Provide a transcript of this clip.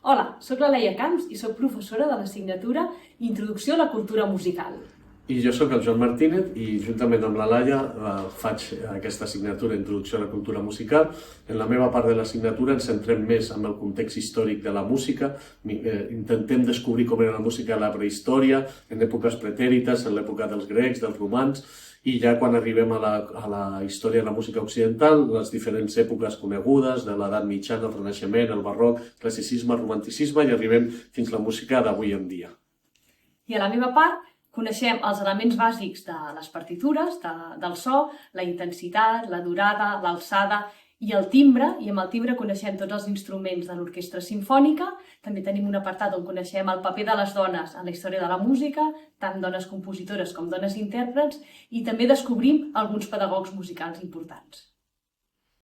Hola, sóc la Laia Camps i sóc professora de l'assignatura Introducció a la cultura musical. I jo sóc el Joan Martínez i juntament amb la Laia faig aquesta assignatura Introducció a la cultura musical. En la meva part de l'assignatura ens centrem més en el context històric de la música. Intentem descobrir com era la música a la prehistòria, en èpoques pretèrites, en l'època dels grecs, dels romans, i ja quan arribem a la història de la música occidental, les diferents èpoques conegudes, de l'edat mitjana, el Renaixement, el barroc, classicisme, el romanticisme, i arribem fins a la música d'avui en dia. I a la meva part coneixem els elements bàsics de les partitures, del so, la intensitat, la durada, l'alçada i el timbre, i amb el timbre coneixem tots els instruments de l'orquestra simfònica. També tenim un apartat on coneixem el paper de les dones en la història de la música, tant dones compositores com dones intèrprets, i també descobrim alguns pedagogs musicals importants.